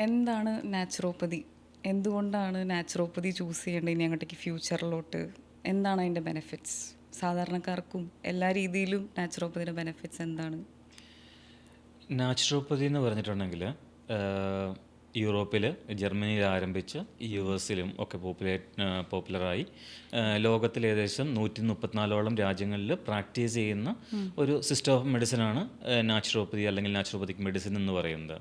എന്താണ് നാച്ചുറോപ്പതി? എന്തുകൊണ്ടാണ് naturopathy choose ചെയ്യേണ്ടത് ഇനി അങ്ങോട്ടേക്ക് ഫ്യൂച്ചറിലോട്ട്? എന്താണ് അതിൻ്റെ ബെനിഫിറ്റ്സ്? സാധാരണക്കാർക്കും എല്ലാ രീതിയിലും നാച്ചുറോപ്പതിയുടെ ബെനിഫിറ്റ്സ് എന്താണ്? നാച്ചുറോപ്പതി എന്ന് പറഞ്ഞിട്ടുണ്ടെങ്കിൽ യൂറോപ്പിൽ, ജർമ്മനിയിൽ ആരംഭിച്ച് യു എസിലും ഒക്കെ പോപ്പുലറായി ലോകത്തിൽ ഏകദേശം 134ഓളം രാജ്യങ്ങളിൽ പ്രാക്ടീസ് ചെയ്യുന്ന ഒരു സിസ്റ്റം ഓഫ് മെഡിസിനാണ് നാച്ചുറോപ്പതി അല്ലെങ്കിൽ നാച്ചുറോപ്പതിക് മെഡിസിൻ എന്ന് പറയുന്നത്.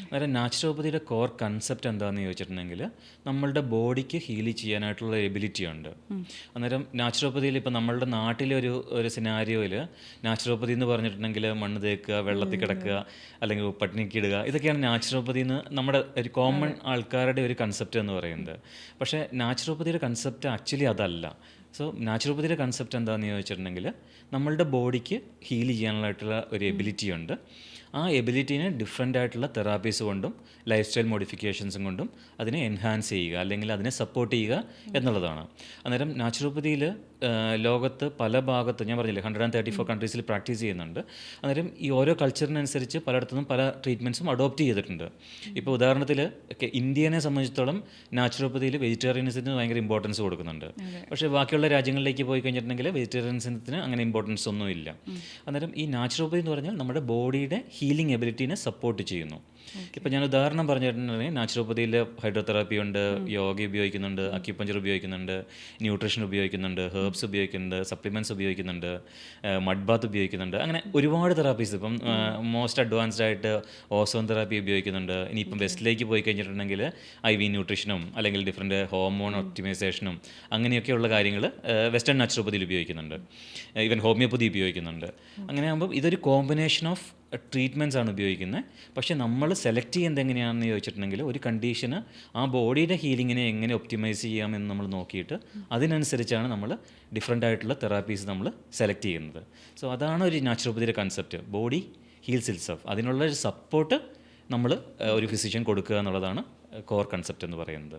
അന്നേരം നാച്ചുറോപ്പതിയുടെ കോർ കൺസെപ്റ്റ് എന്താണെന്ന് ചോദിച്ചിട്ടുണ്ടെങ്കിൽ നമ്മളുടെ ബോഡിക്ക് ഹീൽ ചെയ്യാനായിട്ടുള്ള എബിലിറ്റി ഉണ്ട്. അന്നേരം നാച്ചുറോപ്പതിയിൽ ഇപ്പോൾ നമ്മളുടെ നാട്ടിലെ ഒരു സിനാരിയോയിൽ നാച്ചുറോപ്പതി എന്ന് പറഞ്ഞിട്ടുണ്ടെങ്കിൽ മണ്ണ് തേക്കുക, വെള്ളത്തിൽ കിടക്കുക, അല്ലെങ്കിൽ പട്ടിണിക്ക് ഇടുക, ഇതൊക്കെയാണ് നാച്ചുറോപ്പതി എന്ന് നമ്മുടെ ഒരു കോമൺ ആൾക്കാരുടെ ഒരു കൺസെപ്റ്റ് എന്ന് പറയുന്നത്. പക്ഷേ നാച്ചുറോപ്പതിയുടെ കൺസെപ്റ്റ് ആക്ച്വലി അതല്ല. സോ നാച്ചുറോപ്പതിയുടെ കൺസെപ്റ്റ് എന്താണെന്ന് ചോദിച്ചിട്ടുണ്ടെങ്കിൽ നമ്മളുടെ ബോഡിക്ക് ഹീൽ ചെയ്യാനായിട്ടുള്ള ഒരു എബിലിറ്റി ഉണ്ട്. ആ എബിലിറ്റീനെ ഡിഫറെൻ്റ് ആയിട്ടുള്ള തെറാപ്പീസ് കൊണ്ടും ലൈഫ് സ്റ്റൈൽ മോഡിഫിക്കേഷൻസും കൊണ്ടും അതിനെ എൻഹാൻസ് ചെയ്യുക അല്ലെങ്കിൽ അതിനെ സപ്പോർട്ട് ചെയ്യുക എന്നുള്ളതാണ്. അന്നേരം നാച്ചുറോപ്പതിയിൽ ലോകത്ത് പല ഭാഗത്ത്, ഞാൻ പറഞ്ഞില്ലേ 134 കൺട്രീസിൽ പ്രാക്ടീസ് ചെയ്യുന്നുണ്ട്. അന്നേരം ഈ ഓരോ കൾച്ചറിനനുസരിച്ച് പലയിടത്തുനിന്നും പല ട്രീറ്റ്മെൻറ്റ്സും അഡോപ്റ്റ് ചെയ്തിട്ടുണ്ട്. ഇപ്പോൾ ഉദാഹരണത്തിൽ ഇന്ത്യനെ സംബന്ധിച്ചിടത്തോളം നാച്ചുറോപ്പതിയിൽ വെജിറ്റേറിയനിസത്തിന് ഭയങ്കര ഇമ്പോർട്ടൻസ് കൊടുക്കുന്നുണ്ട്. പക്ഷേ ബാക്കിയുള്ള രാജ്യങ്ങളിലേക്ക് പോയി കഴിഞ്ഞിട്ടുണ്ടെങ്കിൽ വെജിറ്റേറിയനിസത്തിന് അങ്ങനെ ഇമ്പോർട്ടൻസ് ഒന്നും ഇല്ല. അന്നേരം ഈ നാച്ചുറോപ്പതി എന്ന് പറഞ്ഞാൽ നമ്മുടെ ബോഡിയുടെ ഹീലിംഗ് എബിലിറ്റീനെ സപ്പോർട്ട് ചെയ്യുന്നു. ഇപ്പോൾ ഞാൻ ഉദാഹരണം പറഞ്ഞിട്ടുണ്ടെങ്കിൽ നാച്ചുറോപ്പതിയിൽ ഹൈഡ്രോതെറാപ്പി ഉണ്ട്, യോഗ ഉപയോഗിക്കുന്നുണ്ട്, അക്യുപഞ്ചർ ഉപയോഗിക്കുന്നുണ്ട്, ന്യൂട്രീഷൻ ഉപയോഗിക്കുന്നുണ്ട്, ഹെർബ്സ് ഉപയോഗിക്കുന്നുണ്ട്, സപ്ലിമെൻറ്റ്സ് ഉപയോഗിക്കുന്നുണ്ട്, മഡ് ബാത്ത് ഉപയോഗിക്കുന്നുണ്ട്. അങ്ങനെ ഒരുപാട് തെറാപ്പീസ്. ഇപ്പം മോസ്റ്റ് അഡ്വാൻസ്ഡ് ആയിട്ട് ഓസോൺ തെറാപ്പി ഉപയോഗിക്കുന്നുണ്ട്. ഇനിയിപ്പം വെസ്റ്റിലേക്ക് പോയി കഴിഞ്ഞിട്ടുണ്ടെങ്കിൽ IV ന്യൂട്രീഷനും അല്ലെങ്കിൽ ഡിഫറെൻറ്റ് ഹോർമോൺ ഒപ്റ്റിമൈസേഷനും അങ്ങനെയൊക്കെയുള്ള കാര്യങ്ങൾ വെസ്റ്റേൺ നാച്ചുറോപ്പതിയിൽ ഉപയോഗിക്കുന്നുണ്ട്. ഈവൻ ഹോമിയോപ്പതി ഉപയോഗിക്കുന്നുണ്ട്. അങ്ങനെ ആകുമ്പം ഇതൊരു കോമ്പിനേഷൻ ഓഫ് ട്രീറ്റ്മെൻറ്റ്സ് ആണ് ഉപയോഗിക്കുന്നത്. പക്ഷേ നമ്മൾ സെലക്ട് ചെയ്യുന്നത് എങ്ങനെയാണെന്ന് ചോദിച്ചിട്ടുണ്ടെങ്കിൽ ഒരു കണ്ടീഷന് ആ ബോഡിയുടെ ഹീലിങ്ങിനെ എങ്ങനെ ഒപ്റ്റിമൈസ് ചെയ്യാമെന്ന് നമ്മൾ നോക്കിയിട്ട് അതിനനുസരിച്ചാണ് നമ്മൾ ഡിഫറെൻ്റ് ആയിട്ടുള്ള തെറാപ്പീസ് നമ്മൾ സെലക്ട് ചെയ്യുന്നത്. സോ അതാണ് ഒരു നാച്ചുറോപ്പതിയുടെ കൺസെപ്റ്റ്. Body heels itself. അതിനുള്ള ഒരു സപ്പോർട്ട് നമ്മൾ ഒരു ഫിസിഷ്യൻ കൊടുക്കുക എന്നുള്ളതാണ് കോർ കൺസെപ്റ്റ് എന്ന് പറയുന്നത്.